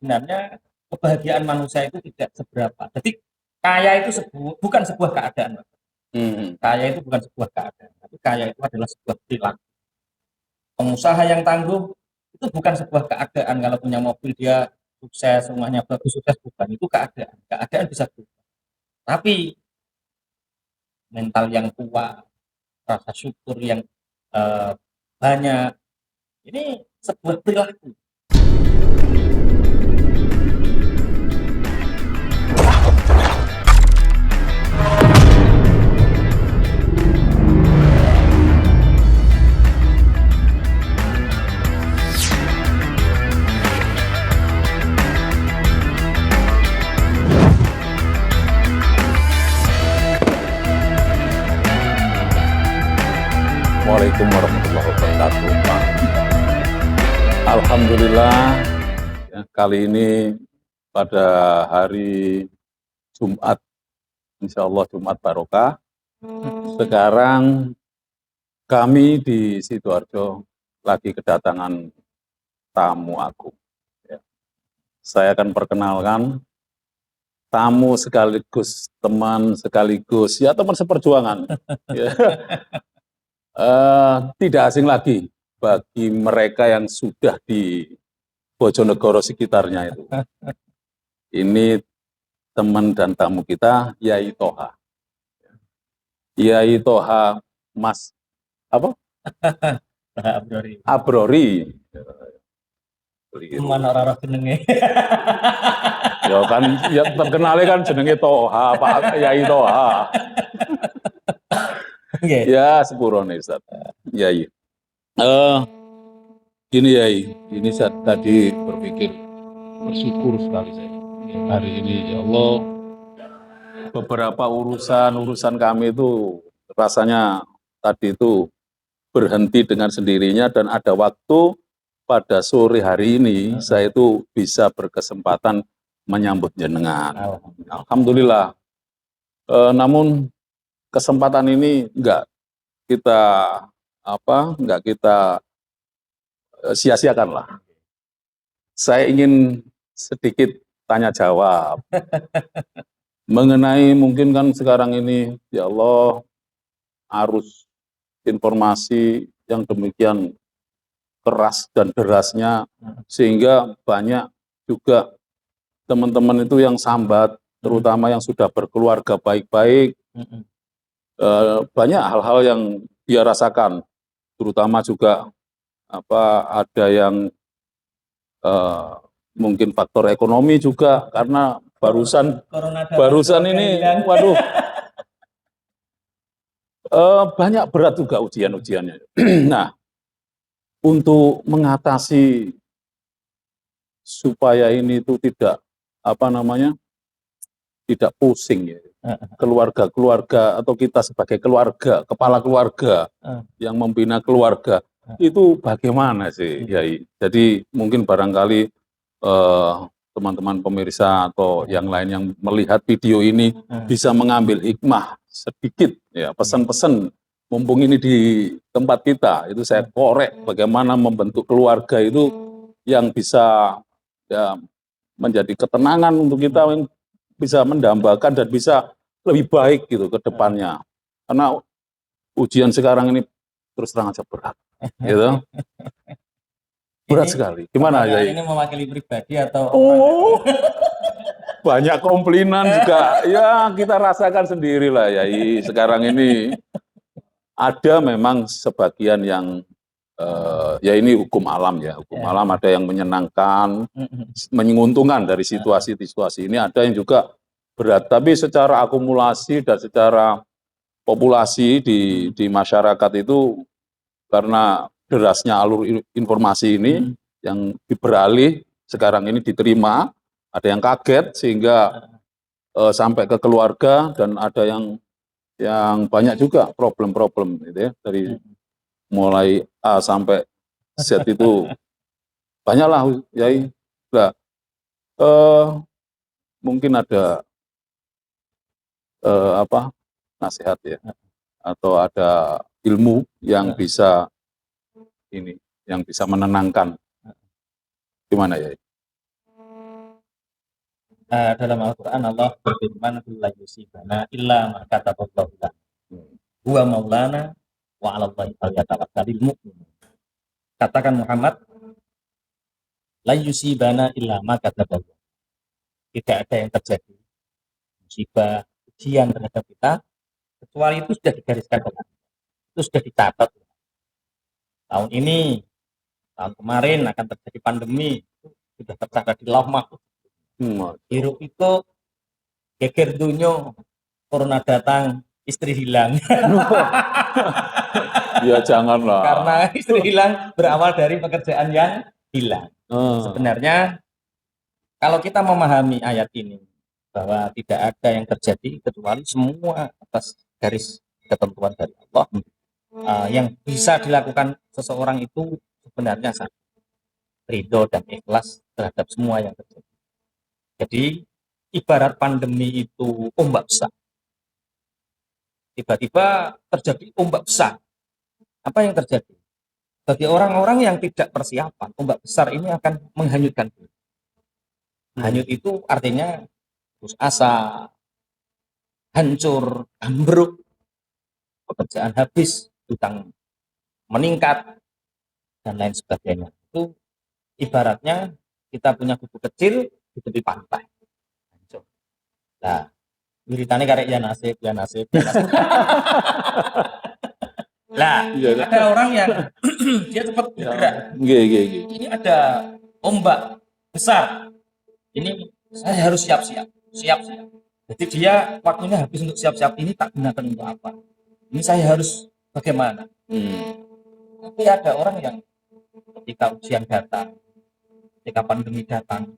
sebenarnya kebahagiaan manusia itu tidak seberapa. Jadi kaya itu bukan sebuah keadaan. Kaya itu bukan sebuah keadaan, tapi kaya itu adalah sebuah perilaku. Pengusaha yang tangguh itu bukan sebuah keadaan. Kalau punya mobil dia sukses, rumahnya bagus, sukses, bukan. Itu keadaan. Keadaan bisa berubah. Tapi mental yang kuat, rasa syukur yang banyak, ini sebuah perilaku. Assalamualaikum warahmatullahi wabarakatuh, Pak. Alhamdulillah, ya, kali ini pada hari Jumat, insya Allah Jumat Barokah. Sekarang kami di Sidoarjo lagi kedatangan tamu agung. Ya. Saya akan perkenalkan tamu sekaligus teman sekaligus ya teman seperjuangan. Ya. Tidak asing lagi bagi mereka yang sudah di Bojonegoro sekitarnya itu. Ini teman dan tamu kita, Yai Toha. Yai Toha Mas apa? Abrori. Mana orang jenenge? Ya kan, ya terkenalnya kan jenenge Toha, Pak Yai Toha. Ya, sepurone Ustaz. Yai. Gini Yai, ini saya tadi berpikir bersyukur sekali saya. Hari ini ya Allah, beberapa urusan kami itu rasanya tadi itu berhenti dengan sendirinya dan ada waktu pada sore hari ini saya itu bisa berkesempatan menyambut jenengan. Alhamdulillah. Namun kesempatan ini enggak kita sia-siakan lah. Saya ingin sedikit tanya jawab mengenai mungkin kan sekarang ini ya Allah arus informasi yang demikian keras dan derasnya sehingga banyak juga teman-teman itu yang sambat terutama yang sudah berkeluarga baik-baik, banyak hal-hal yang dia rasakan terutama juga ada yang mungkin faktor ekonomi juga karena barusan ini waduh banyak berat juga ujian-ujiannya. Nah, untuk mengatasi supaya ini itu tidak tidak pusing ya. Keluarga-keluarga atau kita sebagai keluarga, kepala keluarga yang membina keluarga itu bagaimana sih, Yai? Jadi mungkin barangkali teman-teman pemirsa atau yang lain yang melihat video ini bisa mengambil hikmah sedikit ya, pesan-pesan mumpung ini di tempat kita itu saya korek bagaimana membentuk keluarga itu yang bisa ya menjadi ketenangan untuk kita yang bisa mendambakan dan bisa lebih baik gitu ke depannya. Karena ujian sekarang ini terus terang aja berat gitu. Berat sekali. Gimana ya? Ini mewakili pribadi atau? Banyak komplainan juga. Ya kita rasakan sendiri lah ya. Sekarang ini ada memang sebagian yang ya ini hukum alam ya. Hukum alam ada yang menyenangkan, menguntungkan dari situasi-situasi ini. Ada yang juga berat. Tapi secara akumulasi dan secara populasi di masyarakat itu karena derasnya alur informasi ini yang beralih sekarang ini diterima, ada yang kaget sehingga sampai ke keluarga dan ada yang banyak juga problem-problem gitu ya dari mulai A sampai Z itu banyaklah Yai. Nah, mungkin ada nasihat ya atau ada ilmu yang bisa yang bisa menenangkan. Gimana ya? Dalam Al-Quran Allah berfirman, la yusibana illa ma kataballahu lana huwa maulana wa 'alallahi falyatawakkalul mu'minun. Katakan Muhammad, la yusibana illa ma kataballahu. Tidak ada yang terjadi musibah, ujian terhadap kita kecuali itu sudah digariskan dengan itu sudah dicatat. Tahun ini, tahun kemarin akan terjadi pandemi, sudah tercatat di lauh mahfuz. Hirup itu geger dunyo, corona datang, istri hilang. Ya janganlah. Karena istri hilang berawal dari pekerjaan yang hilang. Sebenarnya kalau kita memahami ayat ini bahwa tidak ada yang terjadi kecuali semua atas garis ketentuan dari Allah, yang bisa dilakukan seseorang itu sebenarnya satu, ridho dan ikhlas terhadap semua yang terjadi. Jadi ibarat pandemi itu ombak besar, tiba-tiba terjadi ombak besar. Apa yang terjadi? Bagi orang-orang yang tidak persiapan, ombak besar ini akan menghanyutkan diri. Hanyut itu artinya putus asa, hancur, ambruk, pekerjaan habis, hutang meningkat, dan lain sebagainya. Itu ibaratnya kita punya kubu kecil di tepi pantai. Hancur. Nah, wiritane karek ya nasib, ya nasib, ya nasib. Lah, ada orang yang dia cepat bergerak. Ini ada ombak besar. Ini saya harus siap-siap. Jadi dia waktunya habis untuk siap-siap, ini tak gunakan untuk apa? Ini saya harus bagaimana? Tapi ada orang yang ketika ujian datang, ketika pandemi datang,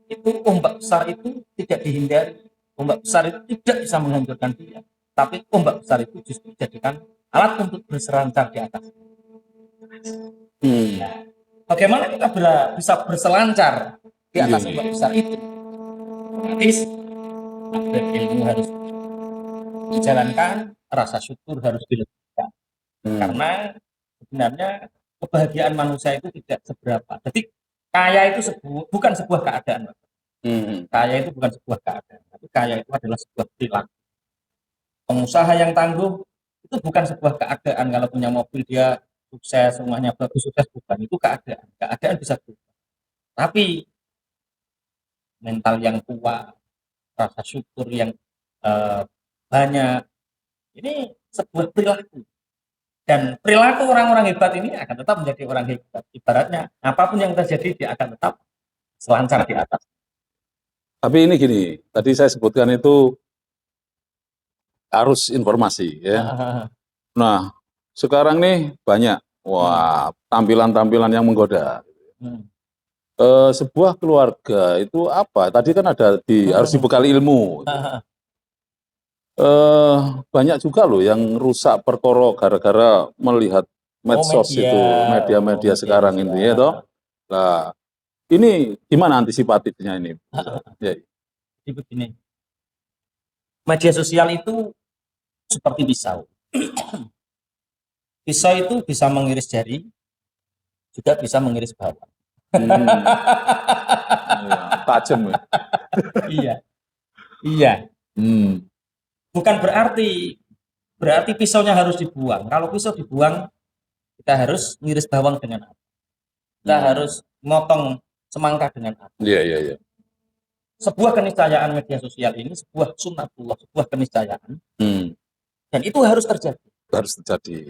itu ombak besar itu tidak dihindari. Ombak besar itu tidak bisa menghancurkan dia. Tapi ombak besar itu justru dijadikan alat untuk berselancar di atas. Nah, bagaimana kita bisa berselancar di atas ombak besar itu? Otomatis ilmu harus dijalankan, rasa syukur harus dilakukan. Karena sebenarnya kebahagiaan manusia itu tidak seberapa. Jadi kaya itu bukan sebuah keadaan. Kaya itu bukan sebuah keadaan, tapi kaya itu adalah sebuah perilaku. Pengusaha yang tangguh itu bukan sebuah keadaan. Kalau punya mobil dia sukses, rumahnya bagus, sukses, bukan. Itu keadaan. Keadaan bisa berubah. Tapi mental yang kuat, rasa syukur yang banyak, ini sebuah perilaku. Dan perilaku orang-orang hebat ini akan tetap menjadi orang hebat. Ibaratnya apapun yang terjadi dia akan tetap selancar di atas. Tapi ini gini, tadi saya sebutkan itu arus informasi ya. Nah, sekarang nih banyak tampilan-tampilan yang menggoda. Sebuah keluarga itu apa? Tadi kan ada harus dibekali ilmu. Banyak juga loh yang rusak perkara gara-gara melihat medsos itu, media-media sekarang ini ya toh. Nah, ini gimana antisipatifnya ini? Ya. Jadi begini, media sosial itu seperti pisau. Pisau itu bisa mengiris jari, juga bisa mengiris bawang. Tajam ya. Iya. Bukan berarti pisaunya harus dibuang. Kalau pisau dibuang, kita harus ngiris bawang dengan apa? Kita harus motong semangka dengan apa? Iya. Sebuah keniscayaan media sosial ini sebuah sunnatullah, sebuah keniscayaan. Dan itu harus terjadi.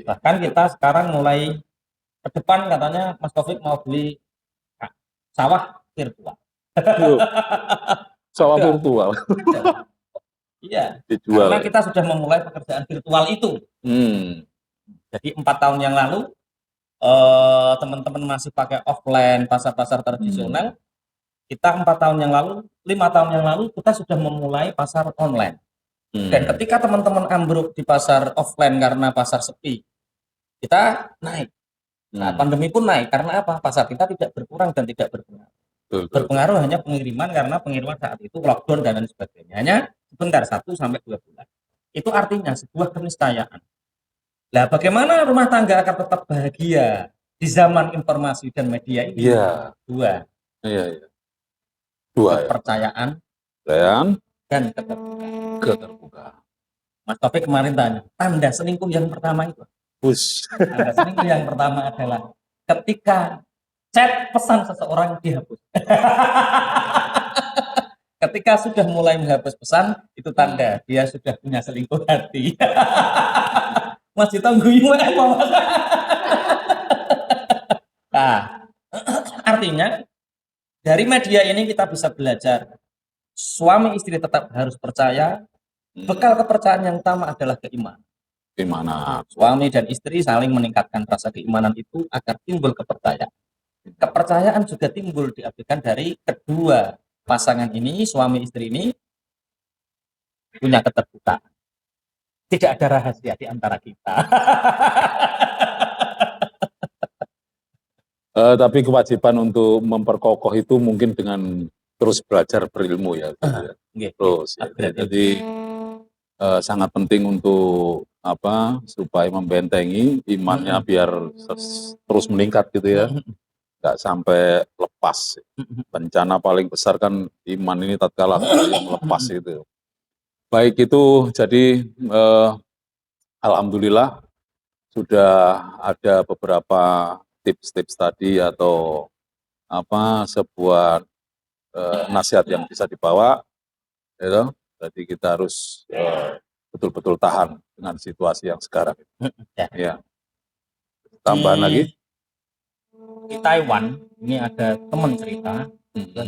Bahkan kita sekarang mulai ke depan katanya Mas Taufik mau beli sawah virtual. Sawah virtual. Iya. Karena kita sudah memulai pekerjaan virtual itu. Jadi 4 tahun yang lalu teman-teman masih pakai offline pasar-pasar tradisional. Kita 4 tahun yang lalu, 5 tahun yang lalu kita sudah memulai pasar online. Dan ketika teman-teman ambruk di pasar offline karena pasar sepi, kita naik. Nah, pandemi pun naik karena apa? Pasar kita tidak berkurang dan tidak berpengaruh. Berpengaruh hanya pengiriman karena pengiriman saat itu lockdown dan lain sebagainya. Hanya sebentar 1 sampai 2 bulan. Itu artinya sebuah keniscayaan. Lah, bagaimana rumah tangga akan tetap bahagia di zaman informasi dan media ini? Iya. Dua. Iya. Dua ya. kepercayaan dan keterbukaan. Keterbukaan. Mas Taufik kemarin tanya, tanda selingkuh yang pertama itu. Tanda selingkuh yang pertama adalah ketika chat pesan seseorang dihapus. Ketika sudah mulai menghapus pesan, itu tanda dia sudah punya selingkuh hati. Masih tunggu apa? Nah, artinya dari media ini kita bisa belajar suami istri tetap harus percaya. Bekal kepercayaan yang utama adalah keimanan. Suami dan istri saling meningkatkan rasa keimanan itu agar timbul kepercayaan. Kepercayaan juga timbul diartikan dari kedua pasangan ini, suami istri ini punya keterbukaan. Tidak ada rahasia di antara kita. Tapi kewajiban untuk memperkokoh itu mungkin dengan terus belajar berilmu ya. Terus ya. Jadi sangat penting untuk supaya membentengi imannya biar terus meningkat gitu ya. Nggak sampai lepas. Bencana paling besar kan iman ini tatkala yang lepas itu. Baik itu, jadi alhamdulillah sudah ada beberapa tips-tips tadi atau sebuah nasihat yang bisa dibawa, gitu. Jadi kita harus betul-betul tahan dengan situasi yang sekarang. Ya. Tambahan lagi? Di Taiwan ini ada teman cerita, kita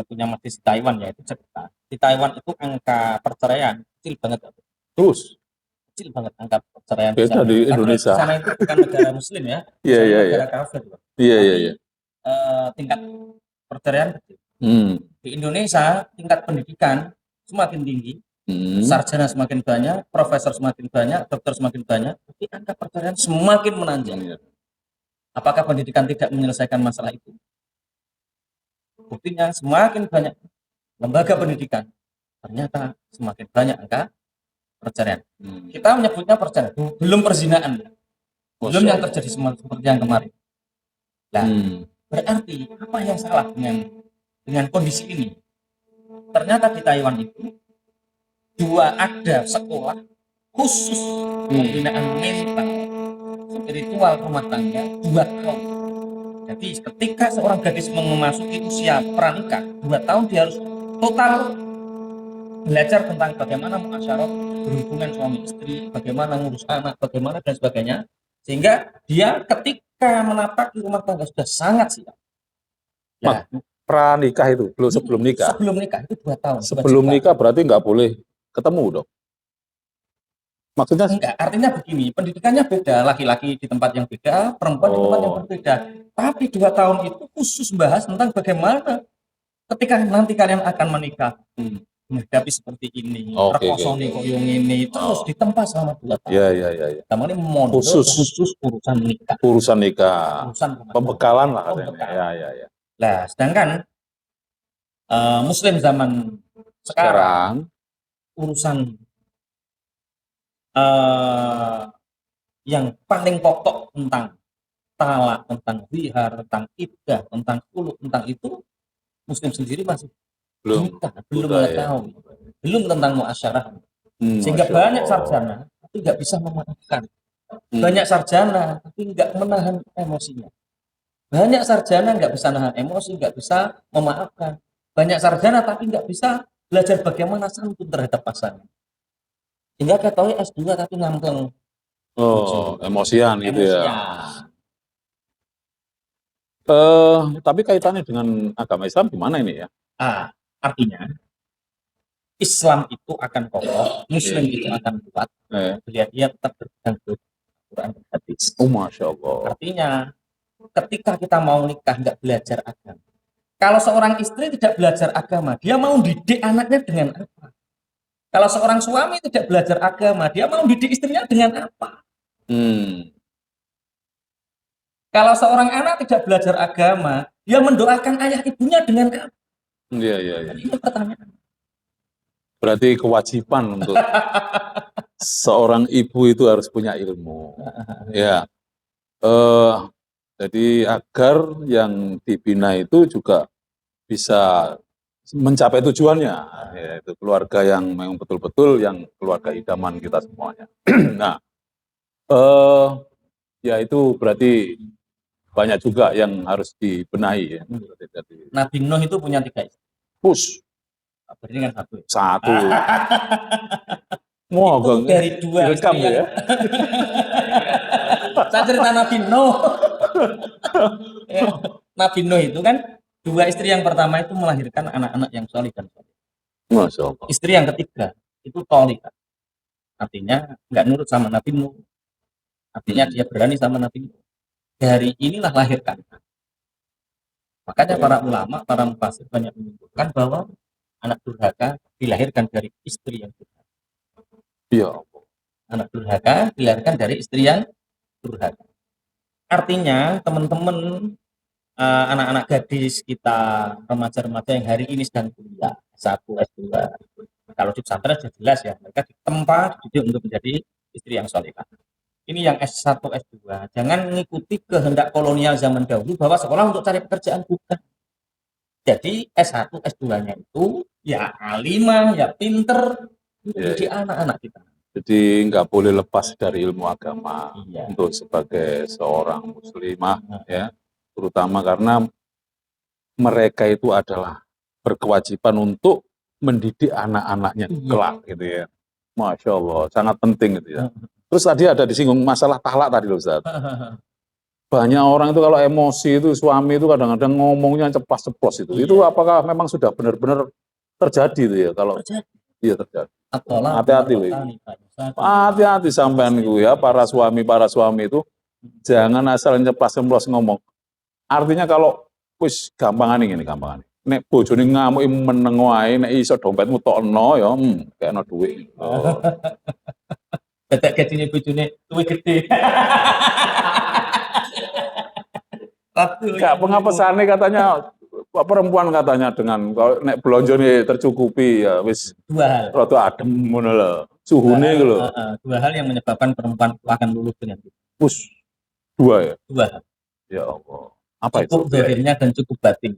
punya majlis di Taiwan ya, itu cerita. Di Taiwan itu angka perceraian kecil banget. Kecil banget angka perceraian. Beda di Indonesia. Di sana itu bukan negara Muslim ya, negara kafir. Iya. Tingkat perceraian kecil. Di Indonesia tingkat pendidikan semakin tinggi, sarjana semakin banyak, profesor semakin banyak, dokter semakin banyak, tapi angka perceraian semakin menanjak. Apakah pendidikan tidak menyelesaikan masalah itu? Buktinya semakin banyak lembaga pendidikan, ternyata semakin banyak angka perceraian. Kita menyebutnya perceraian, belum perzinaan, belum yang terjadi seperti yang kemarin. Nah, berarti apa yang salah dengan kondisi ini? Ternyata di Taiwan itu ada sekolah khusus pembinaan mental spiritual rumah tangga 2 tahun. Jadi ketika seorang gadis memasuki usia pranikah 2 tahun, dia harus total belajar tentang bagaimana muasyarah, berhubungan suami istri, bagaimana ngurus anak, bagaimana dan sebagainya, sehingga dia ketika menapaki rumah tangga sudah sangat siap. Nah, pranikah itu belum sebelum nikah. Sebelum nikah itu 2 tahun. Sebelum nikah berarti nggak boleh ketemu dong. Maksudnya enggak, artinya begini, pendidikannya beda, laki-laki di tempat yang beda, perempuan di tempat yang berbeda. Tapi 2 tahun itu khusus bahas tentang bagaimana ketika nanti kalian akan menikah, menghadapi seperti ini, perkosone koyong ini, terus ditempa selama 2 tahun. Iya. Namanya mondok khusus urusan nikah. Urusan pembekalan lah katanya. Ya. Nah, sedangkan Muslim zaman sekarang urusan yang paling pokok tentang talak, tentang zihar, tentang iddah, tentang khulu, tentang itu Muslim sendiri masih belum mengetahui, belum tentang muasyarah. Sehingga banyak sarjana tapi nggak bisa memaafkan, banyak sarjana tapi nggak menahan emosinya, banyak sarjana nggak bisa nahan emosi, nggak bisa memaafkan, banyak sarjana tapi nggak bisa belajar bagaimana santun terhadap pasangan. Sehingga ketahui S2 tapi ngambang. Emosian gitu ya. Tapi kaitannya dengan agama Islam gimana ini ya? Artinya Islam itu akan kokoh, Muslim itu akan kuat, bila dia tetap berpegang teguh Quran dan hadis. Masya Allah. Artinya ketika kita mau nikah nggak belajar agama. Kalau seorang istri tidak belajar agama, dia mau didik anaknya dengan apa? Kalau seorang suami tidak belajar agama, dia mau didik istrinya dengan apa? Kalau seorang anak tidak belajar agama, dia mendoakan ayah ibunya dengan apa? Iya. Ini pertanyaan. Berarti kewajiban untuk seorang ibu itu harus punya ilmu. Ya. Jadi agar yang dibina itu juga bisa mencapai tujuannya, yaitu keluarga yang memang betul-betul yang keluarga idaman kita semuanya. Nah, ya itu berarti banyak juga yang harus dibenahi ya. Nabi Nuh itu punya 3 istri. Push. Berarti kan 1. Satu. Itu dari 2 rekam istri ya. Saya cerita Nabi Nuh. Nabi Nuh itu kan 2 istri yang pertama itu melahirkan anak-anak yang soleh dan soleh. Masya Allah. Istri yang ketiga itu tolika. Artinya nggak nurut sama Nabi Nuh. Artinya dia berani sama Nabi Nuh. Dari inilah lahirkan. Makanya para ulama, para mufasir banyak menyebutkan bahwa anak durhaka dilahirkan dari istri yang durhaka. Ya. Anak durhaka dilahirkan dari istri yang durhaka. Artinya teman-teman anak-anak gadis kita, remaja-remaja yang hari ini sedang kuliah S1, S2. Kalau di pesantren sudah jelas ya, mereka ditempa dididik untuk menjadi istri yang solehah. Ini yang S1, S2. Jangan mengikuti kehendak kolonial zaman dahulu bahwa sekolah untuk cari pekerjaan, bukan. Jadi S1, S2-nya itu ya alimah, ya pinter untuk menjadi anak-anak kita. Jadi nggak boleh lepas dari ilmu agama untuk sebagai seorang muslimah ya, terutama karena mereka itu adalah berkewajiban untuk mendidik anak-anaknya kelak gitu ya. Masya Allah, sangat penting gitu ya. Terus tadi ada disinggung masalah talak tadi loh Ustaz. Banyak orang itu kalau emosi itu suami itu kadang-kadang ngomongnya ceplas-ceplos itu. Itu apakah memang sudah benar-benar terjadi itu ya? Kalau iya terjadi. Hati-hati loh. Hati-hati sampean itu ya, para suami itu jangan asal ceplas-ceplos ngomong. Artinya kalau wis gampangan ini gampang. Nek bojone ngamuk meneng wae, nek iso dompetmu tokno ya, kayakno duit. Tetek gajine bojone luwih gede. Enggak, pengapesannya katanya perempuan katanya dengan kalau nek belonjone tercukupi ya wis 2 hal. Rada adem ngono lho. Suhune iku lho. 2 hal yang menyebabkan perempuan akan luluh dengan itu. 2 ya? 2 hal. Ya Allah. Apa cukup itu? zahirnya dan cukup batin.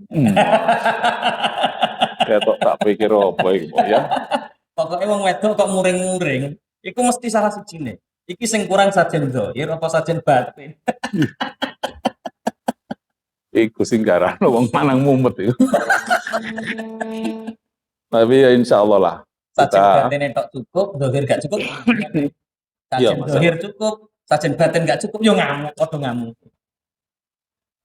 Ketok tak pikir apa iku ya. Pokoknya wong wedok kok muring-muring, iku mesti salah sijine. Iki sing kurang sajen zahir apa sajen batin. Iku sing garano wong manang mumet iku. Tapi ya insya Allah lah. Sajen batin tok cukup, zahir gak cukup. Sajen zahir cukup, sajen batin gak cukup, yo ngamuk, padha ngamuk.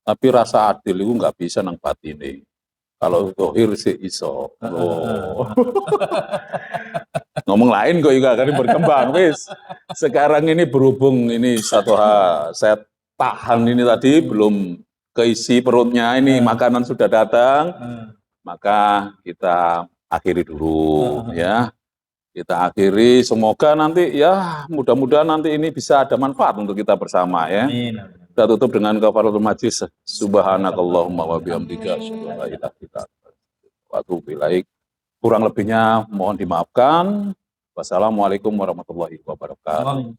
Tapi rasa adil itu nggak bisa nang batine. Kalau zahir sih iso. Ngomong lain kok juga akan berkembang. Wis. Sekarang ini berhubung ini satu hal, saya tahan ini tadi belum keisi perutnya, ini makanan sudah datang, maka kita akhiri dulu ya. Kita akhiri, semoga nanti ya mudah-mudahan nanti ini bisa ada manfaat untuk kita bersama ya. Kita tutup dengan kafaratul majlis. Subhanakallahumma wa bihamdika asyhadu an la ilaha illa anta astaghfiruka wa atubu ilaik. Kurang lebihnya mohon dimaafkan. Wassalamualaikum warahmatullahi wabarakatuh.